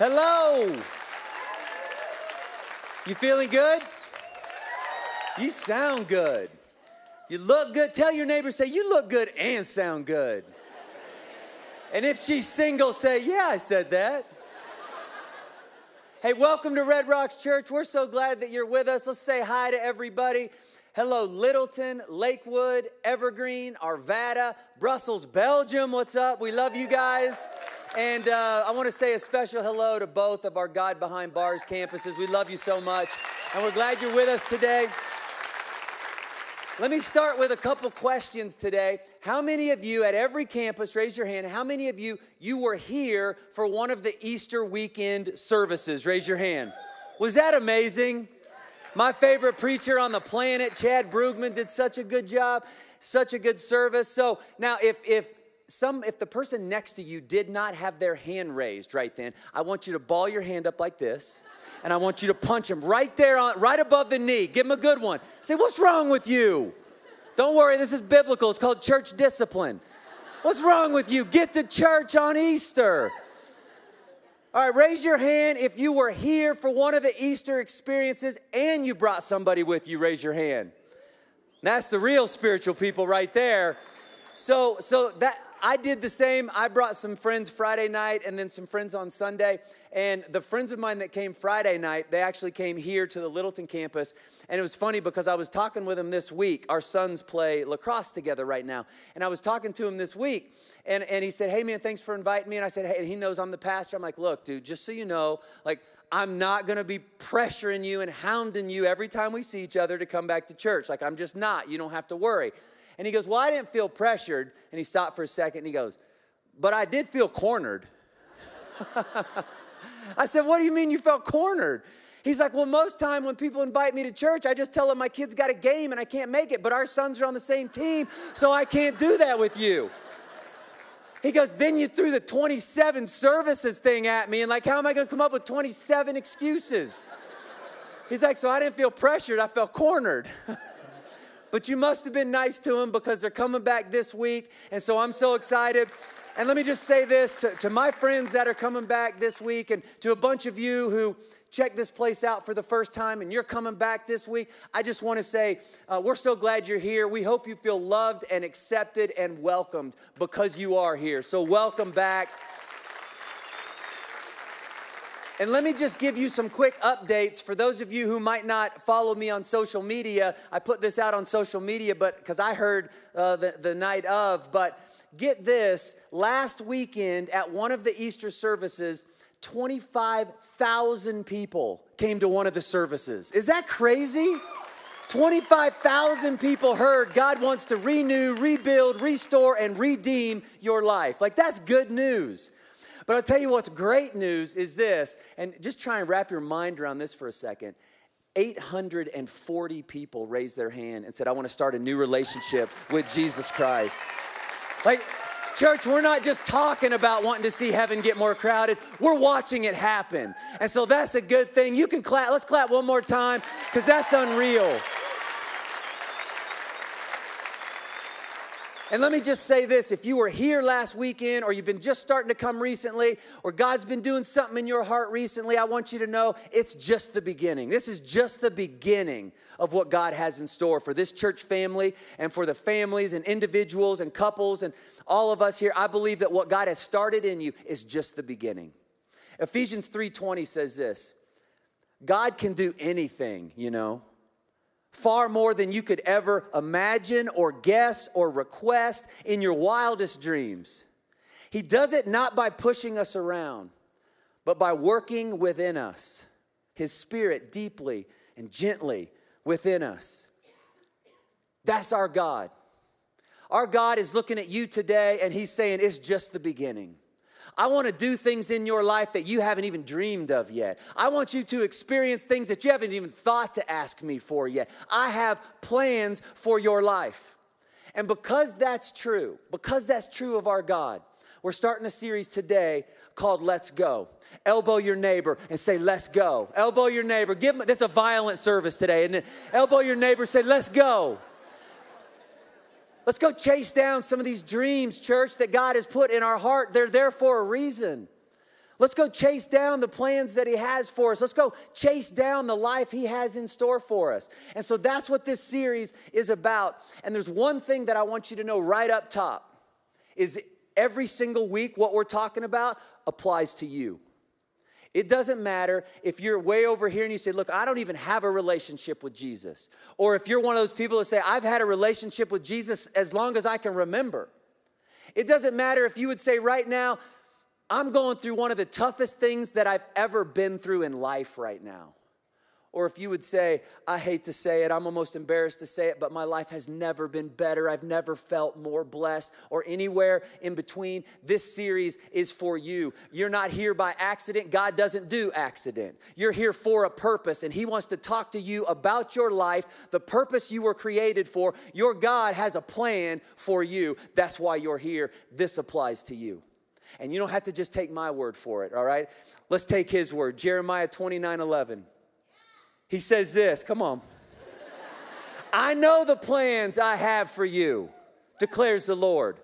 Hello. You feeling good? You sound good. You look good. Tell your neighbor, say, you look good and sound good. And if she's single, say, yeah, I said that. Hey, welcome to Red Rocks Church. We're so glad that you're with us. Let's say hi to everybody. Hello, Littleton, Lakewood, Evergreen, Arvada, Brussels, Belgium. What's up? We love you guys. And I want to say a special hello to both of our God Behind Bars campuses. We love you so much. And we're glad you're with us today. Let me start with a couple questions today. How many of you at every campus, raise your hand, how many of you were here for one of the Easter weekend services? Raise your hand. Was that amazing? My favorite preacher on the planet, Chad Brugman, did such a good job, such a good service. So now if the person next to you did not have their hand raised right then, I want you to ball your hand up like this, and I want you to punch him right there, right above the knee. Give him a good one. Say, what's wrong with you? Don't worry, this is biblical. It's called church discipline. What's wrong with you? Get to church on Easter. All right, raise your hand if you were here for one of the Easter experiences and you brought somebody with you. Raise your hand. That's the real spiritual people right there. So that I did the same. I brought some friends Friday night and then some friends on Sunday. And the friends of mine that came Friday night, they actually came here to the Littleton campus. And it was funny because I was talking with them this week. Our sons play lacrosse together right now. And I was talking to him this week. And he said, hey, man, thanks for inviting me. And I said, hey, and he knows I'm the pastor. I'm like, look, dude, just so you know, like, I'm not going to be pressuring you and hounding you every time we see each other to come back to church. Like, I'm just not. You don't have to worry. And he goes, well, I didn't feel pressured. And he stopped for a second and he goes, but I did feel cornered. I said, what do you mean you felt cornered? He's like, well, most time when people invite me to church, I just tell them my kid's got a game and I can't make it. But our sons are on the same team, so I can't do that with you. He goes, then you threw the 27 services thing at me. And like, how am I going to come up with 27 excuses? He's like, so I didn't feel pressured. I felt cornered. But you must have been nice to them because they're coming back this week. And so I'm so excited. And let me just say this to my friends that are coming back this week and to a bunch of you who checked this place out for the first time and you're coming back this week. I just want to say we're so glad you're here. We hope you feel loved and accepted and welcomed because you are here. So welcome back. And let me just give you some quick updates for those of you who might not follow me on social media. I put this out on social media because I heard the night of. But get this, last weekend at one of the Easter services, 25,000 people came to one of the services. Is that crazy? 25,000 people heard God wants to renew, rebuild, restore, and redeem your life. Like, that's good news. But I'll tell you what's great news is this, and just try and wrap your mind around this for a second. 840 people raised their hand and said, I want to start a new relationship with Jesus Christ. Like, church, we're not just talking about wanting to see heaven get more crowded. We're watching it happen. And so that's a good thing. You can clap. Let's clap one more time because that's unreal. And let me just say this, if you were here last weekend or you've been just starting to come recently or God's been doing something in your heart recently, I want you to know it's just the beginning. This is just the beginning of what God has in store for this church family and for the families and individuals and couples and all of us here. I believe that what God has started in you is just the beginning. Ephesians 3:20 says this, God can do anything, you know. Far more than you could ever imagine or guess or request in your wildest dreams. He does it not by pushing us around, but by working within us, His Spirit deeply and gently within us. That's our God. Our God is looking at you today and He's saying it's just the beginning. I want to do things in your life that you haven't even dreamed of yet. I want you to experience things that you haven't even thought to ask me for yet. I have plans for your life. And because that's true of our God, we're starting a series today called Let's Go. Elbow your neighbor and say, let's go. Elbow your neighbor. Give them, there's a violent service today, isn't it? Elbow your neighbor, say, let's go. Let's go chase down some of these dreams, church, that God has put in our heart. They're there for a reason. Let's go chase down the plans that he has for us. Let's go chase down the life he has in store for us. And so that's what this series is about. And there's one thing that I want you to know right up top is every single week what we're talking about applies to you. It doesn't matter if you're way over here and you say, look, I don't even have a relationship with Jesus. Or if you're one of those people that say, I've had a relationship with Jesus as long as I can remember. It doesn't matter if you would say right now, I'm going through one of the toughest things that I've ever been through in life right now. Or if you would say, I hate to say it, I'm almost embarrassed to say it, but my life has never been better. I've never felt more blessed, or anywhere in between. This series is for you. You're not here by accident. God doesn't do accident. You're here for a purpose, and he wants to talk to you about your life, the purpose you were created for. Your God has a plan for you. That's why you're here. This applies to you. And you don't have to just take my word for it, all right? Let's take his word. Jeremiah 29:11. He says this, come on. I know the plans I have for you, declares the Lord.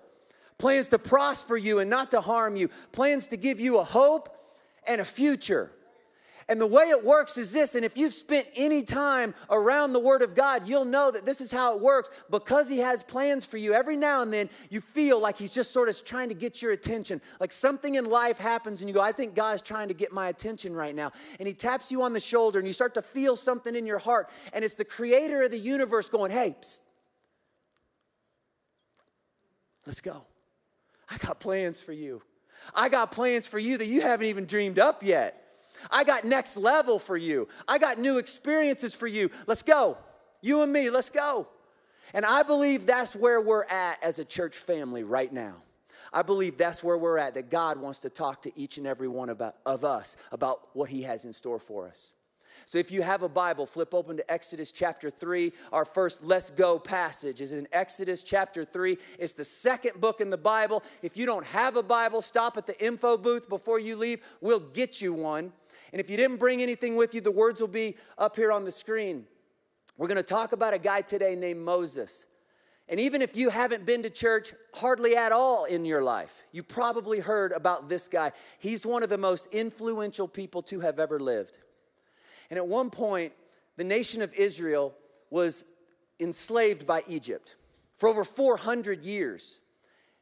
Plans to prosper you and not to harm you. Plans to give you a hope and a future. And the way it works is this, and if you've spent any time around the Word of God, you'll know that this is how it works. Because he has plans for you, every now and then you feel like he's just sort of trying to get your attention. Like something in life happens and you go, I think God is trying to get my attention right now. And he taps you on the shoulder and you start to feel something in your heart. And it's the creator of the universe going, hey, psst, let's go. I got plans for you. I got plans for you that you haven't even dreamed up yet. I got next level for you. I got new experiences for you. Let's go. You and me, let's go. And I believe that's where we're at as a church family right now. I believe that's where we're at, that God wants to talk to each and every one of us about what he has in store for us. So if you have a Bible, flip open to Exodus chapter 3. Our first let's go passage is in Exodus chapter 3. It's the second book in the Bible. If you don't have a Bible, stop at the info booth before you leave. We'll get you one. And if you didn't bring anything with you, the words will be up here on the screen. We're going to talk about a guy today named Moses. And even if you haven't been to church hardly at all in your life, you probably heard about this guy. He's one of the most influential people to have ever lived. And at one point, the nation of Israel was enslaved by Egypt for over 400 years.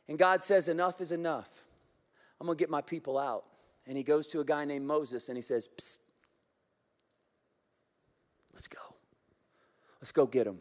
And God says, enough is enough. I'm going to get my people out. And he goes to a guy named Moses and he says, psst, let's go. Let's go get him.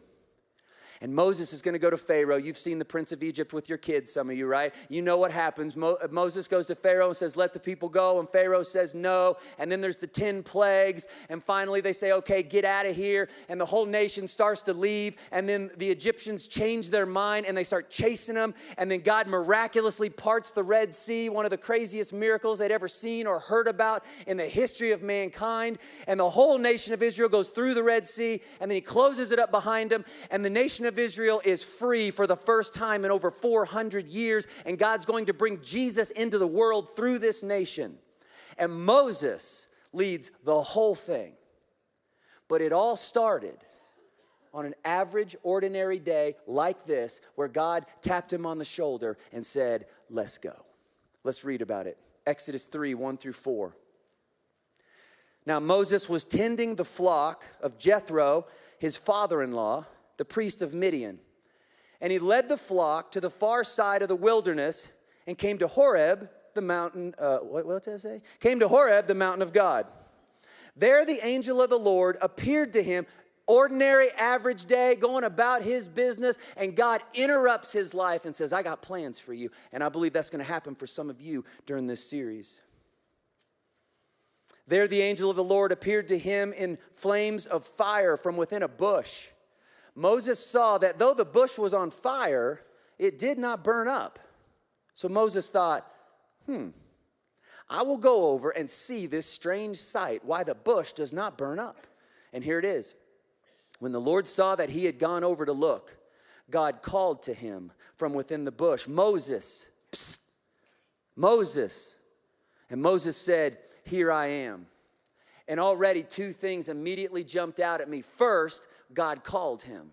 And Moses is going to go to Pharaoh. You've seen the Prince of Egypt with your kids, some of you, right? You know what happens. Moses goes to Pharaoh and says, let the people go. And Pharaoh says no. And then there's the 10 plagues. And finally they say, okay, get out of here. And the whole nation starts to leave. And then the Egyptians change their mind and they start chasing them. And then God miraculously parts the Red Sea, one of the craziest miracles they'd ever seen or heard about in the history of mankind. And the whole nation of Israel goes through the Red Sea. And then he closes it up behind them. And the nation of Israel is free for the first time in over 400 years, and God's going to bring Jesus into the world through this nation. And Moses leads the whole thing. But it all started on an average, ordinary day like this, where God tapped him on the shoulder and said, let's go. Let's read about it. Exodus 3, 1 through 4. Now Moses was tending the flock of Jethro, his father-in-law, the priest of Midian. And he led the flock to the far side of the wilderness and came to Horeb, the mountain, what does it say? Came to Horeb, the mountain of God. There the angel of the Lord appeared to him, ordinary, average day, going about his business, and God interrupts his life and says, I got plans for you. And I believe that's going to happen for some of you during this series. There the angel of the Lord appeared to him in flames of fire from within a bush. Moses saw that though the bush was on fire, it did not burn up. So Moses thought, I will go over and see this strange sight, why the bush does not burn up. And here it is. When the Lord saw that he had gone over to look, God called to him from within the bush, Moses, psst, Moses. And Moses said, here I am. And already two things immediately jumped out at me. First, God called him.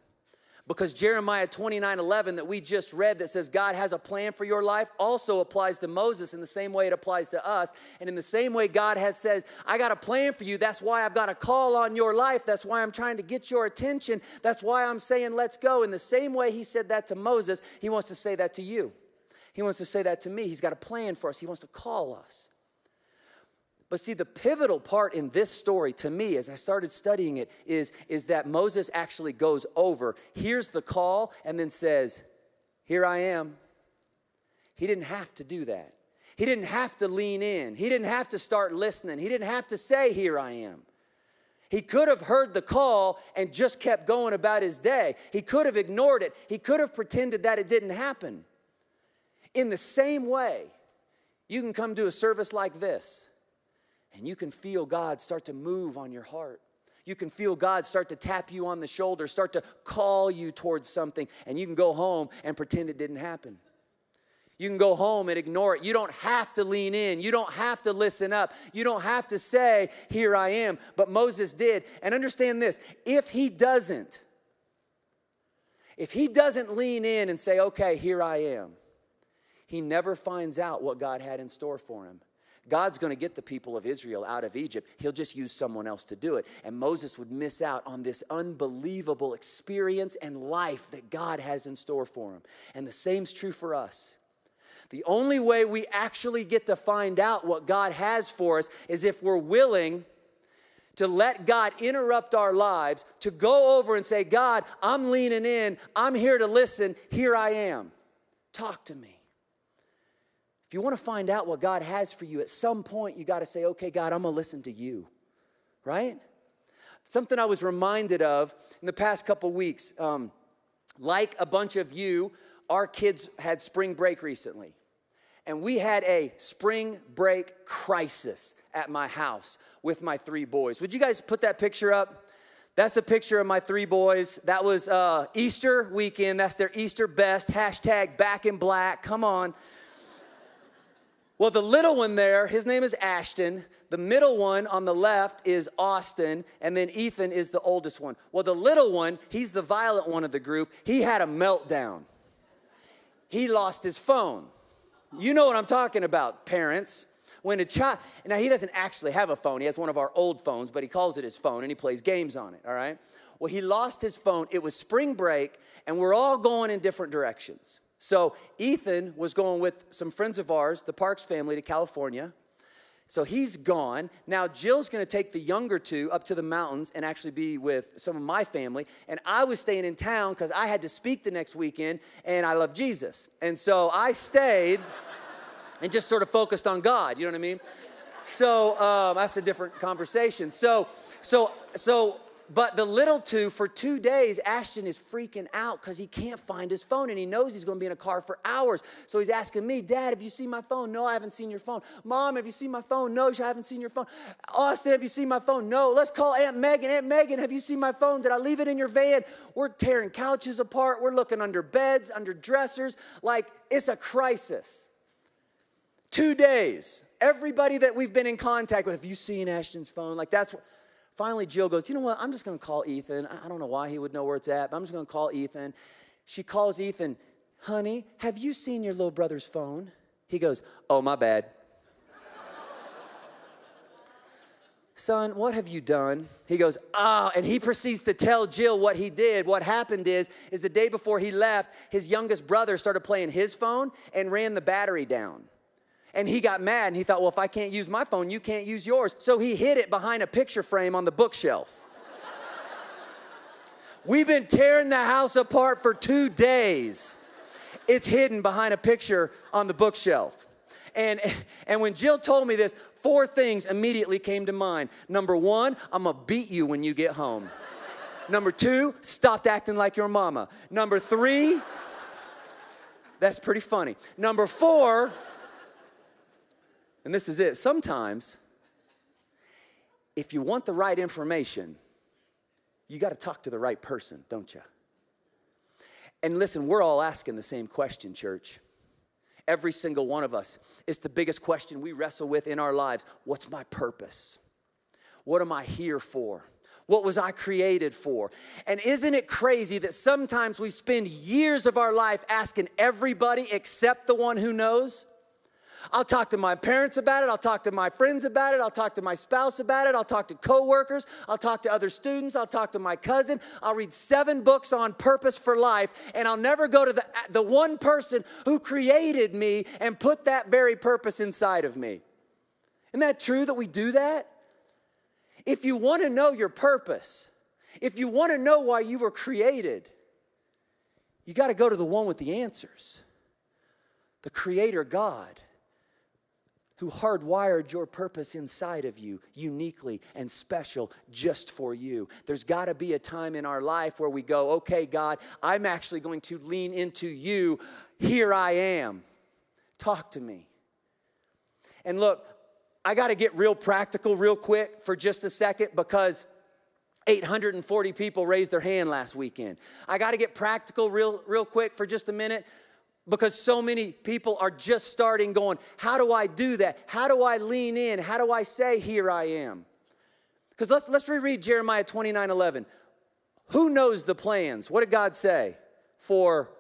Because Jeremiah 29:11 that we just read that says God has a plan for your life also applies to Moses in the same way it applies to us. And in the same way God has says, I got a plan for you. That's why I've got a call on your life. That's why I'm trying to get your attention. That's why I'm saying let's go. In the same way he said that to Moses, he wants to say that to you. He wants to say that to me. He's got a plan for us. He wants to call us. But see, the pivotal part in this story to me as I started studying it is that Moses actually goes over, hears the call, and then says, here I am. He didn't have to do that. He didn't have to lean in. He didn't have to start listening. He didn't have to say, here I am. He could have heard the call and just kept going about his day. He could have ignored it. He could have pretended that it didn't happen. In the same way, you can come to a service like this, and you can feel God start to move on your heart. You can feel God start to tap you on the shoulder, start to call you towards something, and you can go home and pretend it didn't happen. You can go home and ignore it. You don't have to lean in. You don't have to listen up. You don't have to say, here I am. But Moses did. And understand this, if he doesn't lean in and say, okay, here I am, he never finds out what God had in store for him. God's going to get the people of Israel out of Egypt. He'll just use someone else to do it. And Moses would miss out on this unbelievable experience and life that God has in store for him. And the same's true for us. The only way we actually get to find out what God has for us is if we're willing to let God interrupt our lives, to go over and say, God, I'm leaning in. I'm here to listen. Here I am. Talk to me. If you want to find out what God has for you, at some point you got to say, okay, God, I'm going to listen to you, right? Something I was reminded of in the past couple weeks, like a bunch of you, our kids had spring break recently. And we had a spring break crisis at my house with my 3 boys. Would you guys put that picture up? That's a picture of my 3 boys. That was Easter weekend. That's their Easter best. # back in black. Come on. Well, the little one there, his name is Ashton. The middle one on the left is Austin, and then Ethan is the oldest one. Well, the little one, he's the violent one of the group. He had a meltdown. He lost his phone. You know what I'm talking about, parents. When a child, now he doesn't actually have a phone. He has one of our old phones, but he calls it his phone, and he plays games on it, all right? Well, he lost his phone. It was spring break, and we're all going in different directions. So Ethan was going with some friends of ours, the Parks family, to California. So he's gone. Now Jill's going to take the younger 2 up to the mountains and actually be with some of my family. And I was staying in town because I had to speak the next weekend, and I love Jesus. And so I stayed and just sort of focused on God, you know what I mean? So that's a different conversation. But the little 2, for 2 days, Ashton is freaking out because he can't find his phone, and he knows he's going to be in a car for hours. So he's asking me, Dad, have you seen my phone? No, I haven't seen your phone. Mom, have you seen my phone? No, I haven't seen your phone. Austin, have you seen my phone? No. Let's call Aunt Megan. Aunt Megan, have you seen my phone? Did I leave it in your van? We're tearing couches apart. We're looking under beds, under dressers. Like, it's a crisis. 2 days. Everybody that we've been in contact with, have you seen Ashton's phone? Like, that's what. Finally, Jill goes, you know what? I'm just going to call Ethan. I don't know why he would know where it's at, but I'm just going to call Ethan. She calls Ethan, honey, have you seen your little brother's phone? He goes, oh, my bad. Son, what have you done? He goes, and he proceeds to tell Jill what he did. What happened is the day before he left, his youngest brother started playing his phone and ran the battery down. And he got mad, and he thought, well, if I can't use my phone, you can't use yours. So he hid it behind a picture frame on the bookshelf. We've been tearing the house apart for 2 days. It's hidden behind a picture on the bookshelf. And when Jill told me this, 4 things immediately came to mind. Number 1, I'm going to beat you when you get home. Number 2, stop acting like your mama. Number 3, that's pretty funny. Number 4... and this is it. Sometimes, if you want the right information, you got to talk to the right person, don't you? And listen, we're all asking the same question, church. Every single one of us. It's the biggest question we wrestle with in our lives. What's my purpose? What am I here for? What was I created for? And isn't it crazy that sometimes we spend years of our life asking everybody except the one who knows? I'll talk to my parents about it. I'll talk to my friends about it. I'll talk to my spouse about it. I'll talk to coworkers. I'll talk to other students. I'll talk to my cousin. I'll read 7 books on purpose for life, and I'll never go to the one person who created me and put that very purpose inside of me. Isn't that true that we do that? If you want to know your purpose, if you want to know why you were created, you got to go to the one with the answers, the Creator God, who hardwired your purpose inside of you uniquely and special just for you. There's got to be a time in our life where we go, okay, God, I'm actually going to lean into you. Here I am. Talk to me. And look, I got to get real practical real quick for just a second because 840 people raised their hand last weekend. I got to get practical real quick for just a minute. Because so many people are just starting going, how do I do that? How do I lean in? How do I say, here I am? Because let's reread Jeremiah 29:11. Who knows the plans? What did God say? For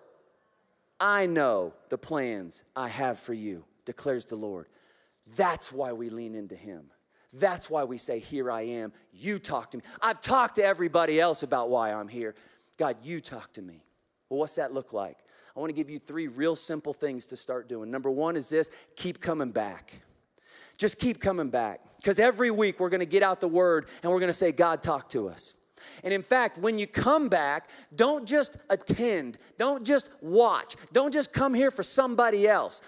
I know the plans I have for you, declares the Lord. That's why we lean into him. That's why we say, here I am. You talk to me. I've talked to everybody else about why I'm here. God, you talk to me. Well, what's that look like? I want to give you 3 real simple things to start doing. Number 1 is this: keep coming back. Just keep coming back. Because every week we're going to get out the word and we're going to say, God, talk to us. And in fact, when you come back, don't just attend. Don't just watch. Don't just come here for somebody else.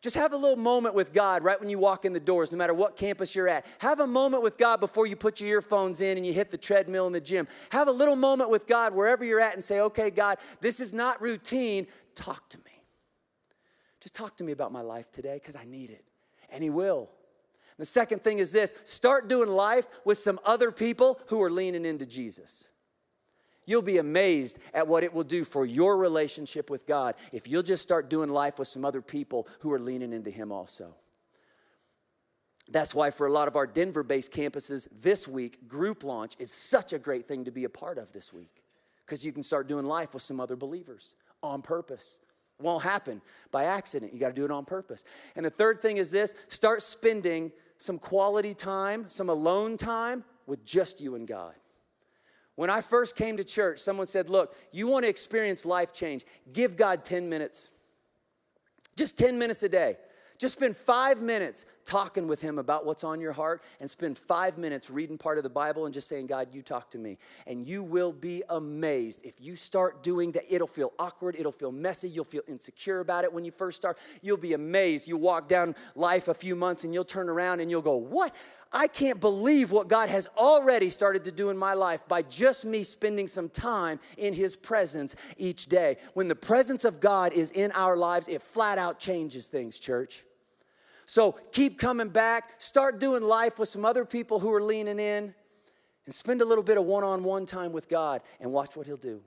Just have a little moment with God right when you walk in the doors, no matter what campus you're at. Have a moment with God before you put your earphones in and you hit the treadmill in the gym. Have a little moment with God wherever you're at and say, okay, God, this is not routine. Talk to me. Just talk to me about my life today because I need it. And he will. The second thing is this: start doing life with some other people who are leaning into Jesus. You'll be amazed at what it will do for your relationship with God if you'll just start doing life with some other people who are leaning into him also. That's why for a lot of our Denver-based campuses this week, group launch is such a great thing to be a part of this week, because you can start doing life with some other believers on purpose. It won't happen by accident. You got to do it on purpose. And the third thing is this: start spending some quality time, some alone time with just you and God. When I first came to church, someone said, look, you want to experience life change, give God 10 minutes. Just 10 minutes a day. Just spend 5 minutes talking with him about what's on your heart, and spend 5 minutes reading part of the Bible and just saying, God, you talk to me. And you will be amazed. If you start doing that, it'll feel awkward. It'll feel messy. You'll feel insecure about it when you first start. You'll be amazed. You'll walk down life a few months and you'll turn around and you'll go, what? I can't believe what God has already started to do in my life by just me spending some time in his presence each day. When the presence of God is in our lives, it flat out changes things, church. So keep coming back. Start doing life with some other people who are leaning in, and spend a little bit of one-on-one time with God and watch what he'll do.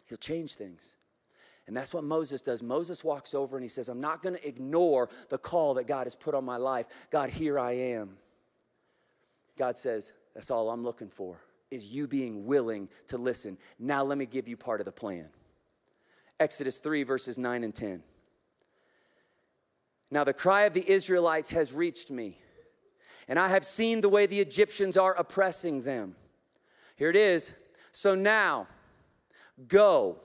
He'll change things. And that's what Moses does. Moses walks over and he says, I'm not going to ignore the call that God has put on my life. God, here I am. God says, that's all I'm looking for, is you being willing to listen. Now let me give you part of the plan. Exodus 3, verses 9 and 10. Now the cry of the Israelites has reached me, and I have seen the way the Egyptians are oppressing them. Here it is. So now, go.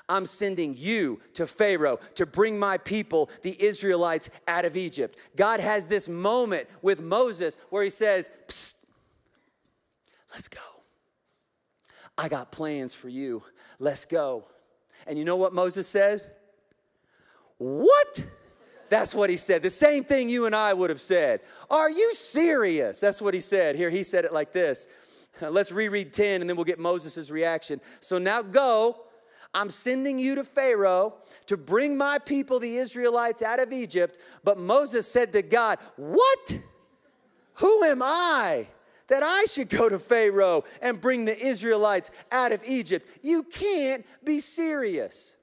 I'm sending you to Pharaoh to bring my people, the Israelites, out of Egypt. God has this moment with Moses where he says, psst, let's go. I got plans for you. Let's go. And you know what Moses said? What? That's what he said. The same thing you and I would have said. Are you serious? That's what he said. Here, he said it like this. Let's reread 10 and then we'll get Moses' reaction. So now go. I'm sending you to Pharaoh to bring my people, the Israelites, out of Egypt. But Moses said to God, what? Who am I that I should go to Pharaoh and bring the Israelites out of Egypt? You can't be serious.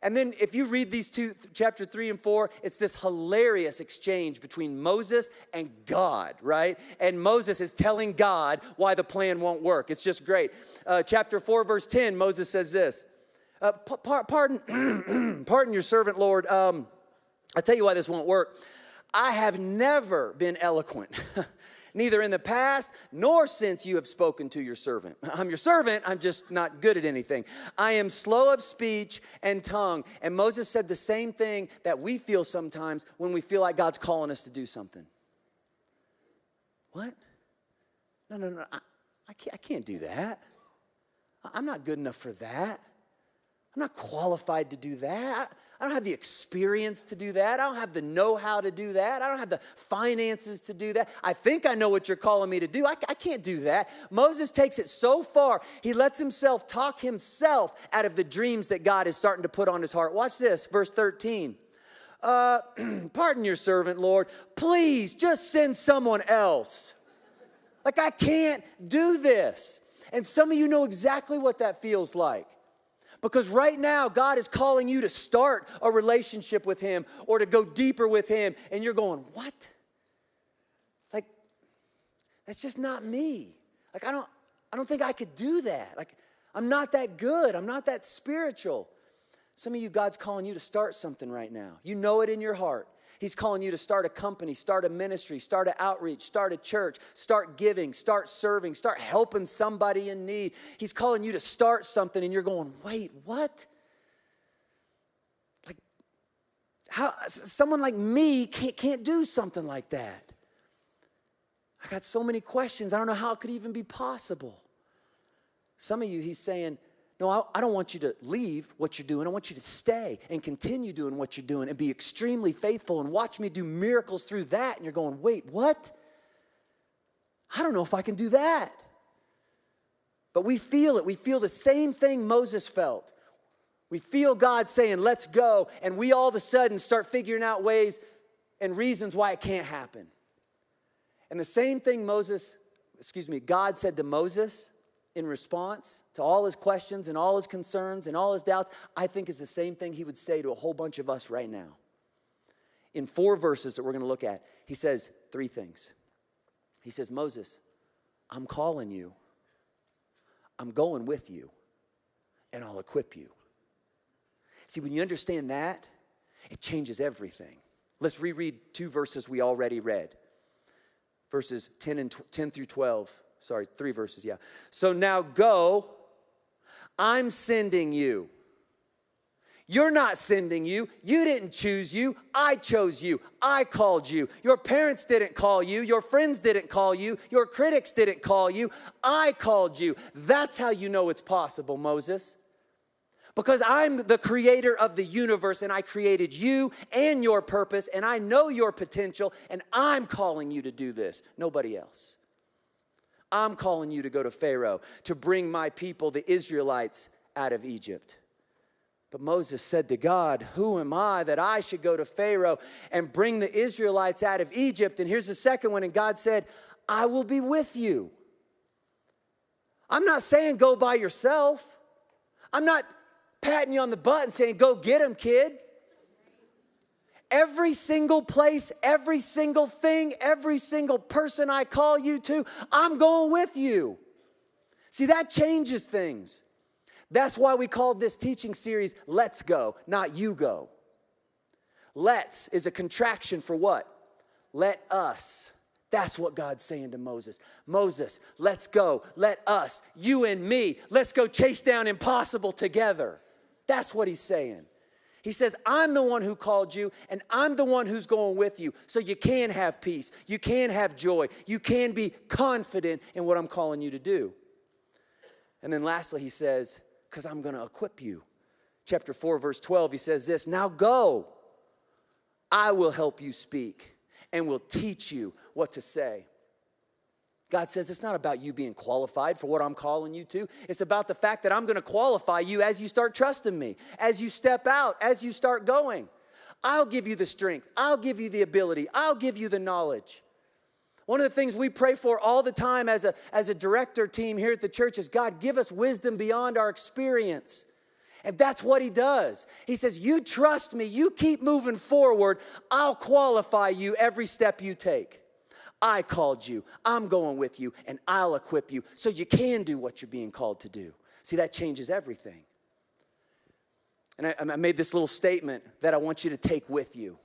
And then if you read these two, chapter 3 and 4, it's this hilarious exchange between Moses and God, right? And Moses is telling God why the plan won't work. It's just great. Chapter 4, verse 10, Moses says this, pardon, pardon your servant, Lord. I'll tell you why this won't work. I have never been eloquent, neither in the past nor since you have spoken to your servant. I'm your servant, I'm just not good at anything. I am slow of speech and tongue. And Moses said the same thing that we feel sometimes when we feel like God's calling us to do something. What? No, I can't do that. I'm not good enough for that. I'm not qualified to do that. I don't have the experience to do that. I don't have the know-how to do that. I don't have the finances to do that. I think I know what you're calling me to do. I can't do that. Moses takes it so far, he lets himself talk himself out of the dreams that God is starting to put on his heart. Watch this, verse 13. Pardon your servant, Lord. Please, just send someone else. Like, I can't do this. And some of you know exactly what that feels like. Because right now, God is calling you to start a relationship with him or to go deeper with him. And you're going, what? Like, that's just not me. Like, I don't think I could do that. Like, I'm not that good. I'm not that spiritual. Some of you, God's calling you to start something right now. You know it in your heart. He's calling you to start a company, start a ministry, start an outreach, start a church, start giving, start serving, start helping somebody in need. He's calling you to start something and you're going, wait, what? Like, how? Someone like me can't do something like that. I got so many questions. I don't know how it could even be possible. Some of you, he's saying, no, I don't want you to leave what you're doing. I want you to stay and continue doing what you're doing and be extremely faithful and watch me do miracles through that. And you're going, wait, what? I don't know if I can do that. But we feel it. We feel the same thing Moses felt. We feel God saying, let's go. And we all of a sudden start figuring out ways and reasons why it can't happen. And the same thing God said to Moses in response to all his questions and all his concerns and all his doubts, I think is the same thing he would say to a whole bunch of us right now. In 4 verses that we're going to look at, he says 3 things. He says, Moses, I'm calling you. I'm going with you, and I'll equip you. See, when you understand that, it changes everything. Let's reread 2 verses we already read. Verses 10 through 12. Sorry, 3 verses, yeah. So now go, I'm sending you. You're not sending you. You didn't choose you. I chose you. I called you. Your parents didn't call you. Your friends didn't call you. Your critics didn't call you. I called you. That's how you know it's possible, Moses. Because I'm the creator of the universe and I created you and your purpose and I know your potential and I'm calling you to do this. Nobody else. I'm calling you to go to Pharaoh to bring my people, the Israelites, out of Egypt. But Moses said to God, who am I that I should go to Pharaoh and bring the Israelites out of Egypt? And here's the second one. And God said, I will be with you. I'm not saying go by yourself. I'm not patting you on the butt and saying, go get him, kid. Every single place, every single thing, every single person I call you to, I'm going with you. See, that changes things. That's why we called this teaching series, Let's Go, not You Go. Let's is a contraction for what? Let us. That's what God's saying to Moses. Moses, let's go. Let us, you and me, let's go chase down impossible together. That's what he's saying. He says, I'm the one who called you, and I'm the one who's going with you. So you can have peace. You can have joy. You can be confident in what I'm calling you to do. And then lastly, he says, because I'm going to equip you. Chapter 4, verse 12, he says this, now go. I will help you speak and will teach you what to say. God says it's not about you being qualified for what I'm calling you to. It's about the fact that I'm going to qualify you as you start trusting me, as you step out, as you start going. I'll give you the strength. I'll give you the ability. I'll give you the knowledge. One of the things we pray for all the time as a director team here at the church is, God, give us wisdom beyond our experience. And that's what he does. He says, you trust me, you keep moving forward, I'll qualify you every step you take. I called you, I'm going with you, and I'll equip you so you can do what you're being called to do. See, that changes everything. And I made this little statement that I want you to take with you.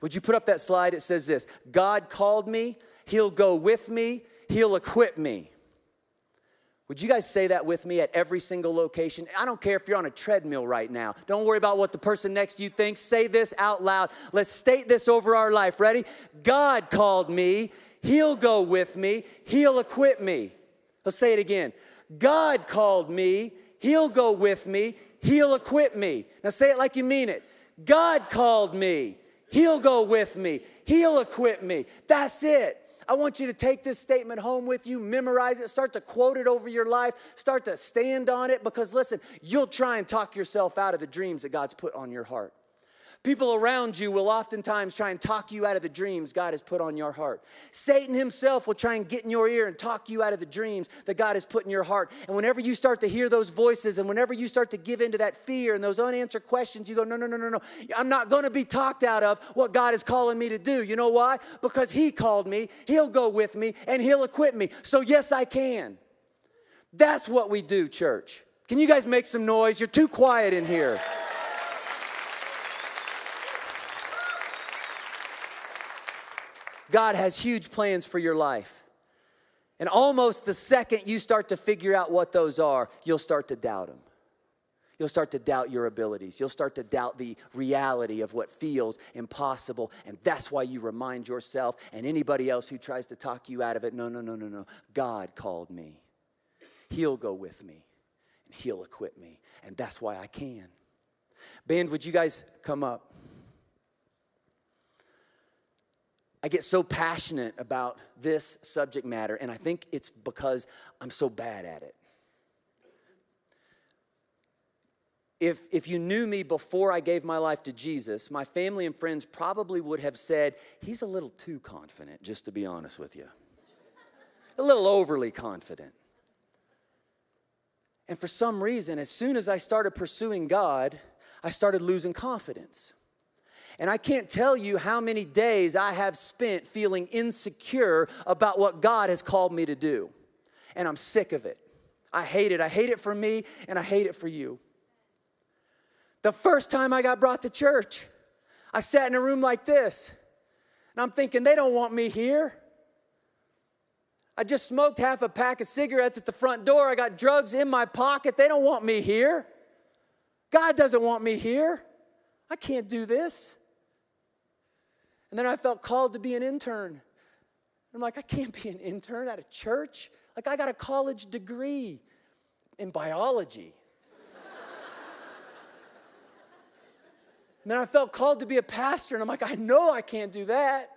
Would you put up that slide? It says this: God called me, he'll go with me, he'll equip me. Would you guys say that with me at every single location? I don't care if you're on a treadmill right now. Don't worry about what the person next to you thinks. Say this out loud. Let's state this over our life. Ready? God called me. He'll go with me. He'll equip me. Let's say it again. God called me. He'll go with me. He'll equip me. Now say it like you mean it. God called me. He'll go with me. He'll equip me. That's it. I want you to take this statement home with you, memorize it, start to quote it over your life, start to stand on it, because listen, you'll try and talk yourself out of the dreams that God's put on your heart. People around you will oftentimes try and talk you out of the dreams God has put on your heart. Satan himself will try and get in your ear and talk you out of the dreams that God has put in your heart. And whenever you start to hear those voices and whenever you start to give into that fear and those unanswered questions, you go, no. I'm not going to be talked out of what God is calling me to do. You know why? Because he called me, he'll go with me, and he'll equip me. So yes, I can. That's what we do, church. Can you guys make some noise? You're too quiet in here. God has huge plans for your life. And almost the second you start to figure out what those are, you'll start to doubt them. You'll start to doubt your abilities. You'll start to doubt the reality of what feels impossible. And that's why you remind yourself and anybody else who tries to talk you out of it, no. God called me. He'll go with me and he'll equip me. And that's why I can. Band, would you guys come up? I get so passionate about this subject matter, and I think it's because I'm so bad at it. If you knew me before I gave my life to Jesus, my family and friends probably would have said, he's a little too confident, just to be honest with you. A little overly confident. And for some reason, as soon as I started pursuing God, I started losing confidence. And I can't tell you how many days I have spent feeling insecure about what God has called me to do. And I'm sick of it. I hate it. I hate it for me, and I hate it for you. The first time I got brought to church, I sat in a room like this, and I'm thinking, they don't want me here. I just smoked half a pack of cigarettes at the front door. I got drugs in my pocket. They don't want me here. God doesn't want me here. I can't do this. And then I felt called to be an intern. I'm like, I can't be an intern at a church. Like, I got a college degree in biology. And then I felt called to be a pastor, and I'm like, I know I can't do that.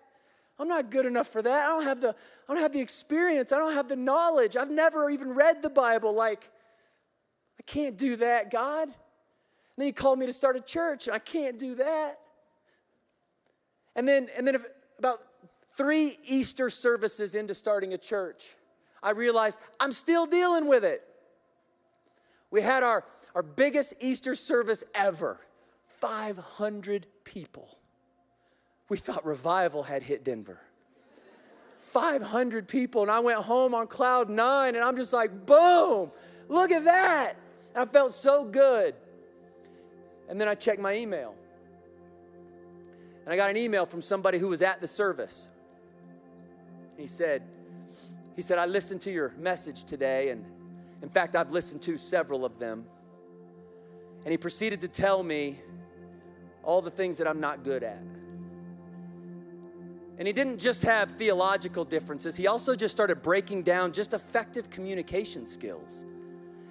I'm not good enough for that. I don't have the experience. I don't have the knowledge. I've never even read the Bible. Like, I can't do that, God. And then he called me to start a church, and I can't do that. And then about 3 Easter services into starting a church, I realized I'm still dealing with it. We had our biggest Easter service ever, 500 people. We thought revival had hit Denver. 500 people, and I went home on cloud 9, and I'm just like, boom, look at that. And I felt so good. And then I checked my email. And I got an email from somebody who was at the service. He said, I listened to your message today, and in fact, I've listened to several of them. And he proceeded to tell me all the things that I'm not good at. And he didn't just have theological differences. He also just started breaking down just effective communication skills.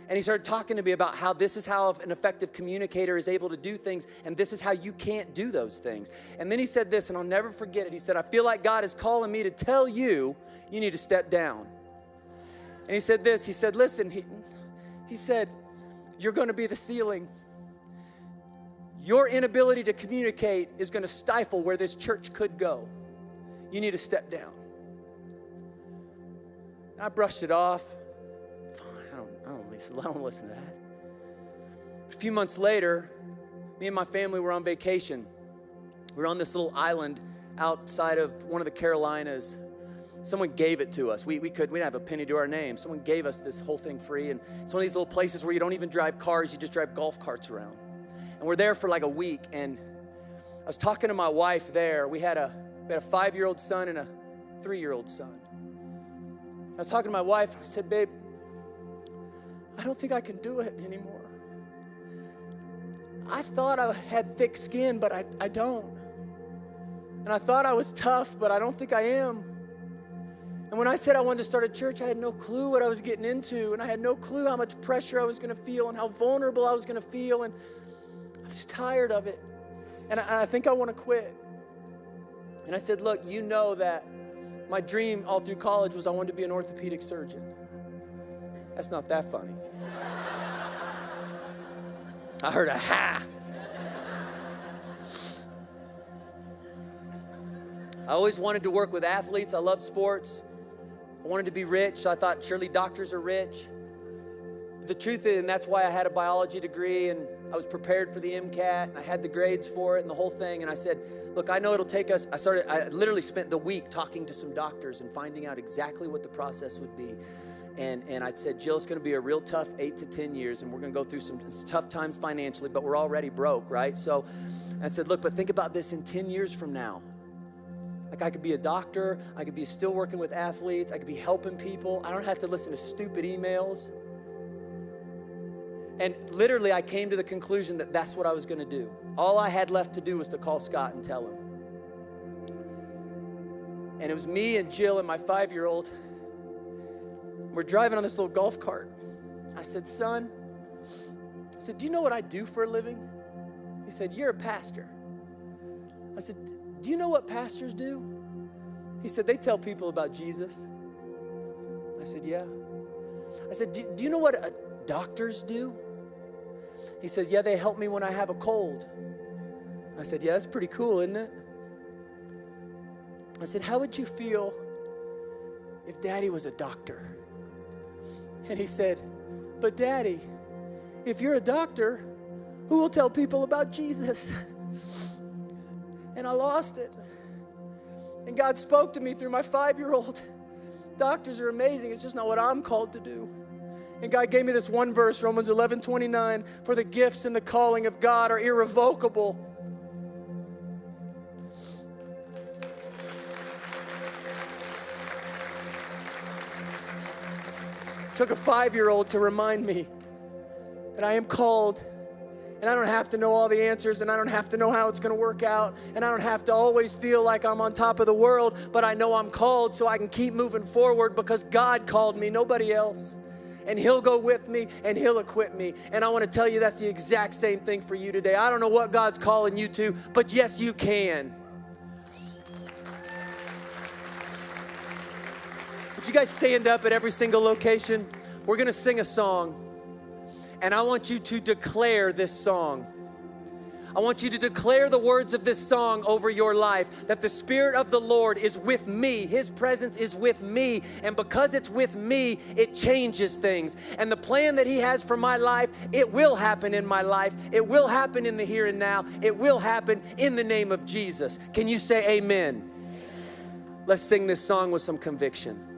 And he started talking to me about how this is how an effective communicator is able to do things, and this is how you can't do those things. And then he said this, and I'll never forget it. He said, I feel like God is calling me to tell you, you need to step down. And he said this, he said, listen, he said, you're going to be the ceiling. Your inability to communicate is going to stifle where this church could go. You need to step down. And I brushed it off. I don't listen to that. A few months later, me and my family were on vacation. We were on this little island outside of one of the Carolinas. Someone gave it to us. We didn't have a penny to our name. Someone gave us this whole thing free. And it's one of these little places where you don't even drive cars, you just drive golf carts around. And we're there for like a week. And I was talking to my wife there. We had a 5-year-old son and a 3-year-old son. I was talking to my wife. I said, babe, I don't think I can do it anymore. I thought I had thick skin, but I don't. And I thought I was tough, but I don't think I am. And when I said I wanted to start a church, I had no clue what I was getting into. And I had no clue how much pressure I was going to feel and how vulnerable I was going to feel. And I was tired of it. And I think I want to quit. And I said, look, you know that my dream all through college was I wanted to be an orthopedic surgeon. That's not that funny. I heard a ha. I always wanted to work with athletes. I love sports. I wanted to be rich, so I thought surely doctors are rich. The truth is, and that's why I had a biology degree, and I was prepared for the MCAT, and I had the grades for it and the whole thing. And I said, look, I know it'll take us, I literally spent the week talking to some doctors and finding out exactly what the process would be. And I said, Jill, it's going to be a real tough 8 to 10 years, and we're going to go through some tough times financially, but we're already broke, right? So I said, look, but think about this in 10 years from now. Like I could be a doctor, I could be still working with athletes, I could be helping people. I don't have to listen to stupid emails. And literally I came to the conclusion that that's what I was gonna do. All I had left to do was to call Scott and tell him. And it was me and Jill and my 5-year-old. We're driving on this little golf cart. I said, son, do you know what I do for a living? He said, you're a pastor. I said, do you know what pastors do? He said, they tell people about Jesus. I said, yeah. I said, do you know what doctors do? He said, yeah, they help me when I have a cold. I said, yeah, that's pretty cool, isn't it? I said, how would you feel if Daddy was a doctor? And he said, but Daddy, if you're a doctor, who will tell people about Jesus? And I lost it. And God spoke to me through my 5-year-old. Doctors are amazing. It's just not what I'm called to do. And God gave me this one verse, Romans 11:29, for the gifts and the calling of God are irrevocable. It took a 5-year-old to remind me that I am called. And I don't have to know all the answers, and I don't have to know how it's going to work out, and I don't have to always feel like I'm on top of the world, but I know I'm called so I can keep moving forward because God called me, nobody else. And He'll go with me, and He'll equip me. And I want to tell you that's the exact same thing for you today. I don't know what God's calling you to, but yes, you can. Would you guys stand up at every single location? We're going to sing a song. And I want you to declare this song. I want you to declare the words of this song over your life, that the Spirit of the Lord is with me. His presence is with me. And because it's with me, it changes things. And the plan that He has for my life, it will happen in my life. It will happen in the here and now. It will happen in the name of Jesus. Can you say amen? Amen. Let's sing this song with some conviction.